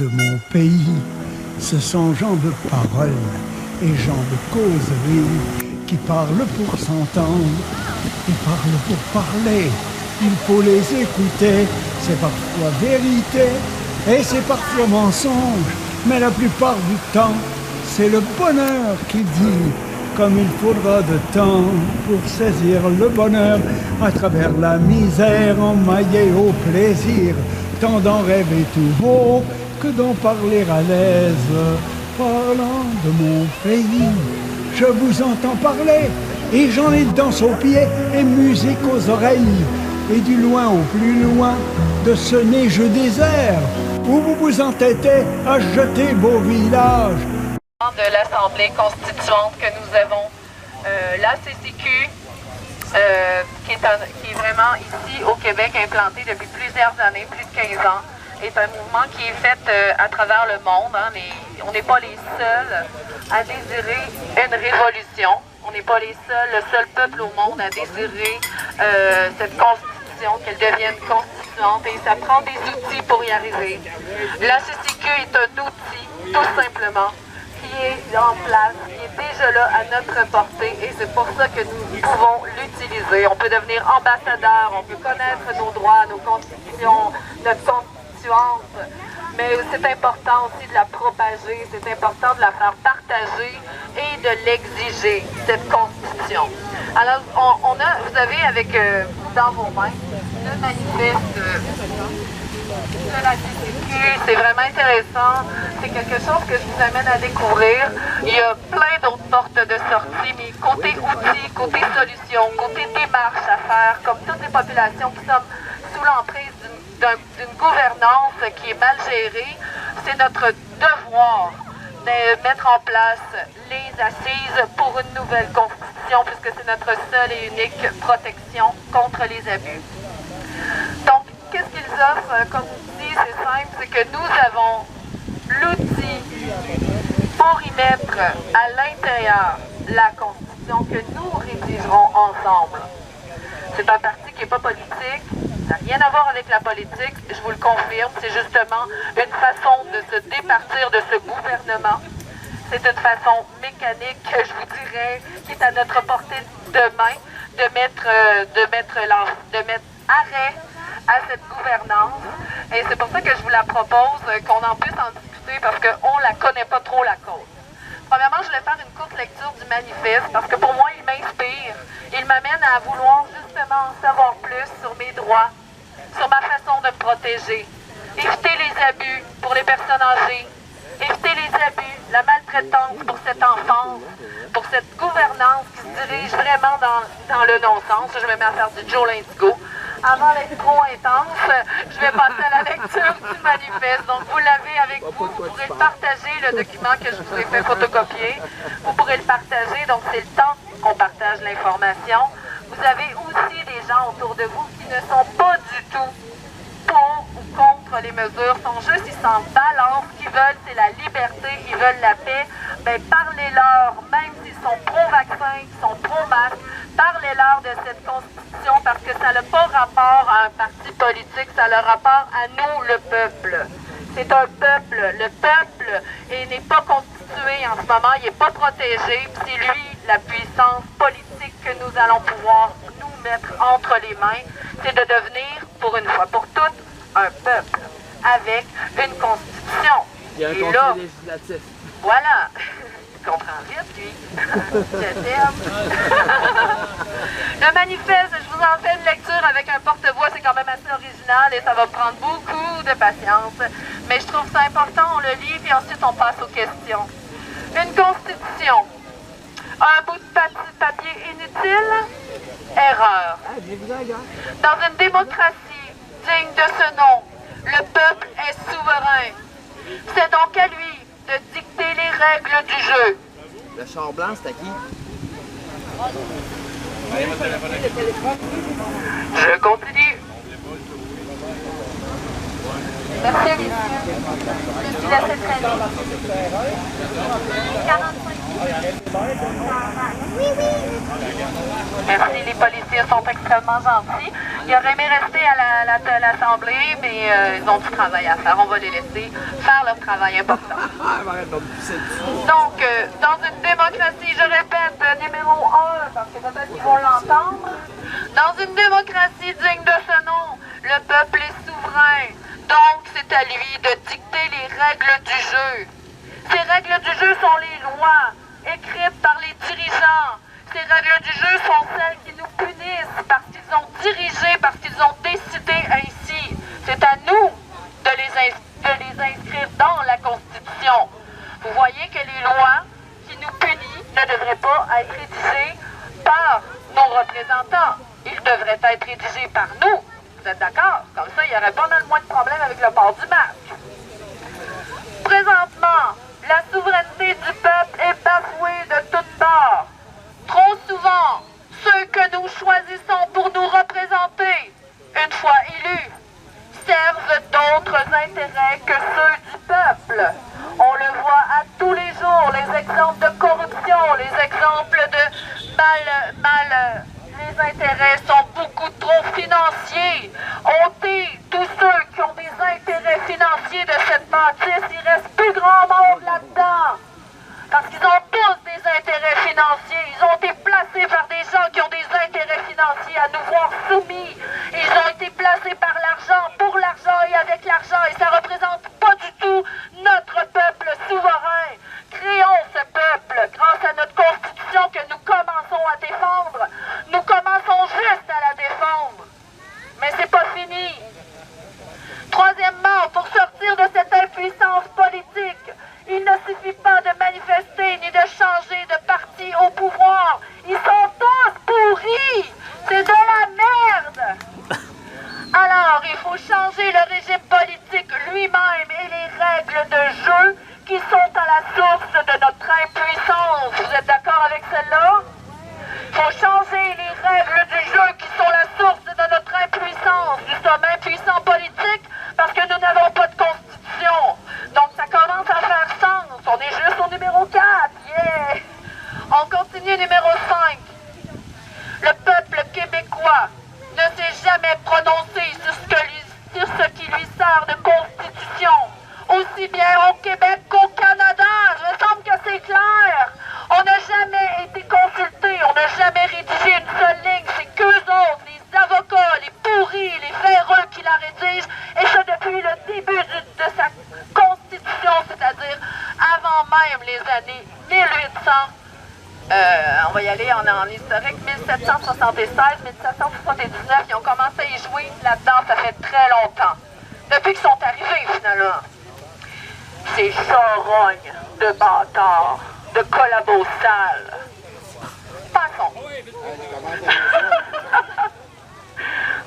de mon pays. Ce sont gens de parole et gens de causerie qui parlent pour s'entendre, qui parlent pour parler. Il faut les écouter, c'est parfois vérité et c'est parfois mensonge, mais la plupart du temps, c'est le bonheur qui dit, comme il faudra de temps pour saisir le bonheur à travers la misère emmaillée au plaisir, tant d'en rêver tout haut que d'en parler à l'aise. Parlant de mon pays, je vous entends parler et j'en ai danse aux pieds et musique aux oreilles. Et du loin au plus loin de ce neigeux désert où vous vous entêtez à jeter beaux villages. De l'Assemblée constituante que nous avons, la CCQ, qui est vraiment ici au Québec implanté depuis plusieurs années, plus de 15 ans, est un mouvement qui est fait à travers le monde. Hein, on n'est pas les seuls à désirer une révolution. On n'est pas les seuls, le seul peuple au monde à désirer cette constitution, qu'elle devienne constituante, et ça prend des outils pour y arriver. La CCQ est un outil, tout simplement, qui est en place, qui est déjà là à notre portée, et c'est pour ça que nous pouvons l'utiliser. On peut devenir ambassadeur, on peut connaître nos droits, nos constitutions, notre constituante, mais c'est important aussi de la propager, c'est important de la faire partager et de l'exiger, cette constitution. Alors, vous avez avec dans vos mains le manifeste de la CCQ. C'est vraiment intéressant. C'est quelque chose que je vous amène à découvrir. Il y a plein d'autres portes de sortie, mais côté outils, côté solutions, côté démarches à faire, comme toutes les populations qui sommes sous l'emprise d'une gouvernance qui est mal gérée, c'est notre devoir de mettre en place les assises pour une nouvelle constitution, puisque c'est notre seule et unique protection contre les abus. Donc, qu'est-ce qu'ils offrent comme outil? C'est simple, c'est que nous avons l'outil pour y mettre à l'intérieur la constitution que nous rédigerons ensemble. C'est un parti qui n'est pas politique, ça n'a rien à voir avec la politique, je vous le confirme, c'est justement une façon de se départir de ce gouvernement. C'est une façon mécanique, je vous dirais, qui est à notre portée de main, de mettre arrêt à cette gouvernance. Et c'est pour ça que je vous la propose, qu'on en puisse en discuter, parce qu'on ne la connaît pas trop, la cause. Premièrement, je vais faire une courte lecture du manifeste, parce que pour moi, il m'inspire. Il m'amène à vouloir justement en savoir plus sur mes droits, sur ma façon de me protéger, éviter les abus pour les personnes âgées, éviter les abus, la maltraitance pour cette enfance, pour cette gouvernance qui se dirige vraiment dans le non-sens. Je me mets à faire du Joe Lindigo. Avant d'être trop intense, je vais passer à la lecture du manifeste. Donc, vous l'avez avec vous, vous pourrez le partager, le document que je vous ai fait photocopier. Vous pourrez le partager, donc c'est le temps qu'on partage l'information. Vous avez aussi des gens autour de vous qui ne sont pas du tout pour ou contre les mesures, sont juste, ils s'en balancent. Ce qu'ils veulent, c'est la liberté, ils veulent la paix. Ben, parlez-leur, même s'ils sont pro-vaccin, ils sont pro-masque, parlez-leur de cette constitution, parce que ça n'a pas rapport à un parti politique, ça a le rapport à nous, le peuple. C'est un peuple. Le peuple n'est pas constitué en ce moment, il n'est pas protégé. C'est lui, la puissance politique que nous allons pouvoir nous mettre entre les mains. C'est de devenir, pour une fois pour toutes, un peuple avec une constitution. Il y a un conseil législatif. Voilà. Il comprend vite, lui. Je t'aime. Le manifeste, je vous en fais une lecture avec un porte-voix, c'est quand même assez original et ça va prendre beaucoup de patience. Mais je trouve ça important, on le lit, puis ensuite on passe aux questions. Une constitution. Un bout de papier inutile? Erreur. Dans une démocratie digne de ce nom, le peuple est souverain. C'est donc à lui de dicter les règles du jeu. Le char blanc, c'est à qui? Je continue. Merci, messieurs. Je suis la 7 45 minutes. Merci, les policiers sont extrêmement gentils. Ils auraient aimé rester à l'Assemblée, mais ils ont du travail à faire. On va les laisser faire leur travail important. Donc, dans une démocratie, je répète, numéro 1, parce que peut-être qu'ils vont l'entendre, dans une démocratie digne de ce nom, le peuple est souverain. Donc, c'est à lui de dicter les règles du jeu. Ces règles du jeu sont les lois écrites par les dirigeants. Ces règles du jeu sont celles qui nous punissent parce qu'ils ont dirigé, parce qu'ils ont décidé ainsi. C'est à nous de les inscrire dans la Constitution. Vous voyez que les lois qui nous punissent ne devraient pas être rédigées par nos représentants. Ils devraient être rédigés par nous. Vous êtes d'accord? Comme ça, il n'y aurait pas mal moins de problèmes avec le port du masque. Présentement, la souveraineté du peuple est bafouée de toutes parts. Trop souvent, ceux que nous choisissons pour nous représenter, une fois élus, servent d'autres intérêts que ceux du peuple. On le voit à tous les jours, les exemples de corruption, les exemples de les intérêts sont beaucoup trop financiers. Ôtez tous ceux qui ont des intérêts financiers de cette bâtisse, il reste plus grand monde là-dedans. Parce qu'ils ont tous des intérêts financiers. Ils ont été placés par des gens qui ont des intérêts financiers à nous voir soumis. Ils ont été placés par l'argent, pour l'argent et avec l'argent. Et ça ne représente pas du tout notre peuple souverain. Créons ce peuple grâce à notre Constitution que nous commençons à défendre. Nous commençons juste à la défendre. Mais c'est pas fini. Troisièmement, pour sortir de cette impuissance politique, il ne suffit pas de manifester ni de changer de parti au pouvoir. Ils sont tous pourris. C'est de la merde. Alors, il faut changer le régime politique lui-même et les règles de jeu qui sont à la source de notre impuissance. Vous êtes d'accord avec celle-là? Il faut changer les règles du jeu qui sont la source de notre impuissance. Nous sommes impuissants politiques parce que nous n'avons pas de constitution. Donc ça commence à faire sens. On est juste au numéro 4. Yeah! On continue numéro 5. Le peuple québécois ne s'est jamais prononcé sur ce qui lui sert de constitution. Aussi bien au Québec qu'au Canada. Il me semble que c'est clair. On n'a jamais été consulté. On n'a jamais rédigé une seule ligne. C'est qu'eux autres, les avocats, les pourris, les véreux qui la rédigent. Et ça depuis le début de sa constitution, c'est-à-dire avant même les années 1800. On va y aller en historique, 1776, 1779, ils ont commencé à y jouer là-dedans, ça fait très longtemps. Depuis qu'ils sont arrivés, finalement. Ces charognes de bâtards, de collabos sales. Passons.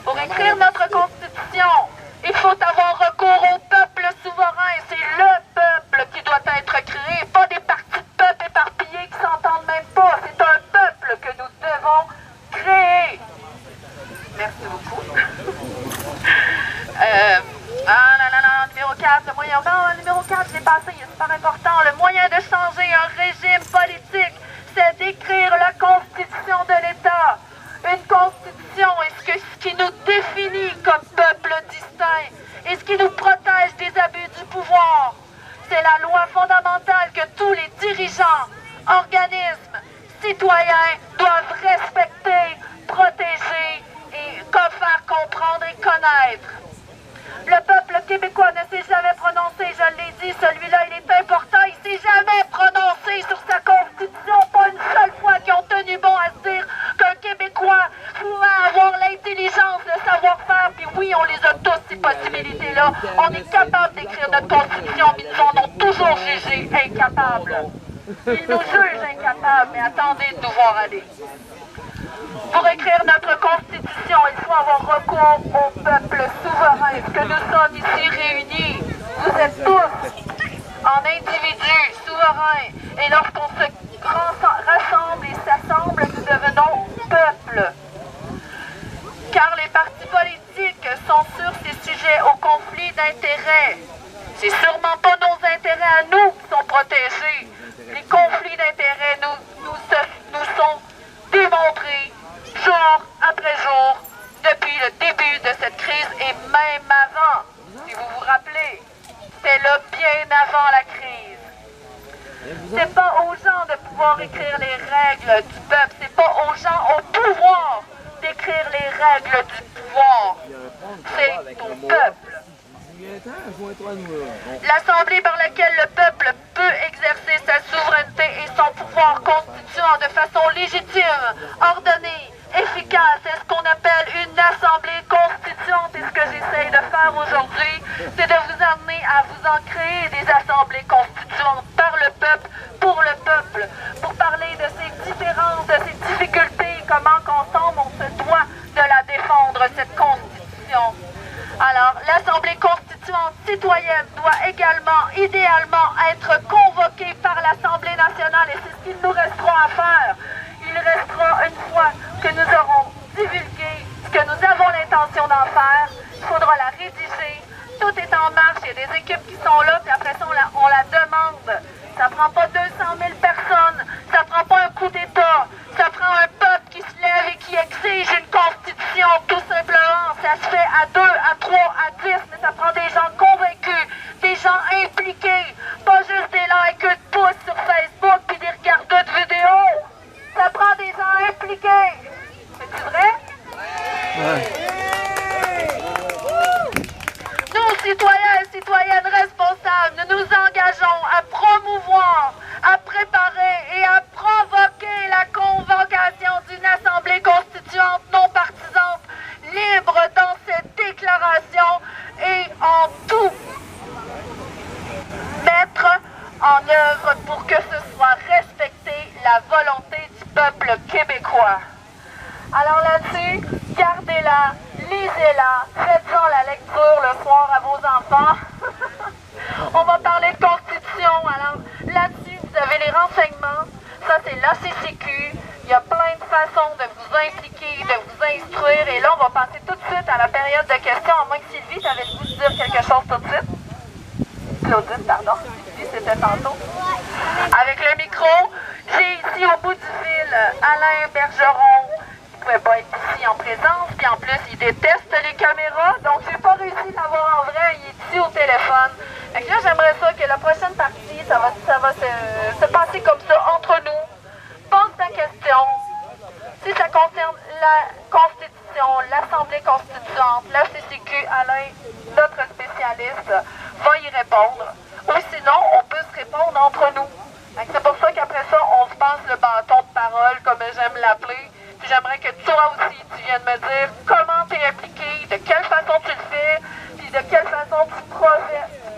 Pour écrire notre Constitution, il faut avoir recours au peuple souverain. C'est le peuple qui doit être créé, pas des partis de peuple éparpillés qui s'entendent même pas. C'est un peuple que nous devons créer. Merci beaucoup. Numéro 4, le moyen... Non, numéro 4, je l'ai passé, il est super important. Le moyen de changer un régime politique, c'est d'écrire la Constitution de l'État. Une Constitution est ce qui nous définit comme peuple distinct et ce qui nous protège des abus du pouvoir. C'est la loi fondamentale que tous les dirigeants, organismes, citoyens doivent respecter, protéger et faire comprendre et connaître. Le peuple québécois ne s'est jamais prononcé, je l'ai dit, celui-là il est important, il s'est jamais prononcé sur sa constitution, pas une seule fois qu'ils ont tenu bon à se dire qu'un Québécois pouvait avoir l'intelligence, le savoir-faire, puis oui, on les a tous ces possibilités-là. On est capable d'écrire notre constitution, mais ils en ont toujours jugé incapables. Ils nous jugent incapables, mais attendez de nous voir aller. Pour écrire notre Constitution, il faut avoir recours au peuple souverain. Ce que nous sommes ici réunis, vous êtes tous en individus souverains. Et lorsqu'on se rassemble et s'assemble, nous devenons peuple. Car les partis politiques sont sur ces sujets au conflit d'intérêts. C'est sûrement pas nos intérêts à nous qui sont protégés. Les conflits d'intérêts C'est pas aux gens de pouvoir écrire les règles du peuple. C'est pas aux gens au pouvoir d'écrire les règles du pouvoir. C'est au peuple. L'Assemblée par laquelle le peuple peut exercer sa souveraineté et son pouvoir constituant de façon légitime, ordonnée, efficace, c'est ce qu'on appelle une Assemblée constituante. Et ce que j'essaye de faire aujourd'hui, c'est de vous amener à vous en créer des assemblées constituantes par le peuple, pour parler de ces différences, de ces difficultés, comment qu'ensemble on se doit de la défendre, cette Constitution. Alors, l'Assemblée constituante citoyenne doit également, idéalement, être convoquée par l'Assemblée nationale et c'est ce qu'il nous restera à faire. Il restera, une fois que nous aurons divulgué ce que nous avons l'intention d'en faire, il faudra la rédiger. Tout est en marche, il y a des équipes qui sont là, puis après ça, on la demande. Ça prend pas 200 000 personnes, ça prend pas un coup d'État, ça prend un peuple qui se lève et qui exige une constitution, tout simplement. Ça se fait à 2, à 3, à 10, mais ça prend des gens convaincus, des gens impliqués, pas juste des likes de pouces sur Facebook puis des regardeurs de vidéos. Ça prend des gens impliqués. C'est-tu vrai? Ouais. Nous, citoyens et citoyennes responsables, nous nous engageons à promouvoir, à préparer et à provoquer la convocation d'une Assemblée constituante non partisane, libre dans cette déclaration et en tout mettre en œuvre pour que ce soit respecté la volonté du peuple québécois. Alors là-dessus, gardez-la, lisez-la, faites-en la lecture le soir à vos enfants. On va parler de Constitution. Alors là-dessus, vous avez les renseignements. Ça, c'est l'ACCQ. Il y a plein de façons de vous impliquer, de vous instruire. Et là, on va passer tout de suite à la période de questions. À moins que Sylvie, tu avais le goût de dire quelque chose tout de suite. Claudine, pardon. Sylvie, c'était tantôt. Avec le micro, j'ai ici au bout du fil Alain Bergeron. Il ne pouvait pas être ici en présence, puis en plus, il déteste les caméras, donc j'ai pas réussi à l'avoir en vrai, il est ici au téléphone. Fait que là, j'aimerais ça que la prochaine partie, ça va se passer comme ça, entre nous. Pose ta question. Si ça concerne la Constitution, l'Assemblée constituante, la CCQ, Alain, notre spécialiste, va y répondre. Ou sinon, on peut se répondre entre nous. C'est pour ça qu'après ça, on se passe le bâton de parole, comme j'aime l'appeler. Puis j'aimerais que toi aussi, tu viennes me dire comment tu es impliqué, de quelle façon tu le fais, puis de quelle façon tu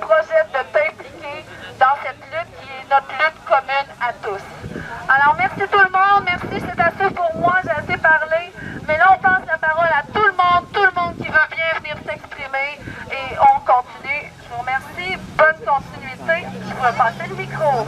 projettes de t'impliquer dans cette lutte qui est notre lutte commune à tous. Alors merci tout le monde, merci, c'est assez pour moi, j'ai assez parlé. Mais là, on passe la parole à tout le monde qui veut bien venir s'exprimer et on continue. Je vous remercie, bonne continuité, je vous repasse le micro.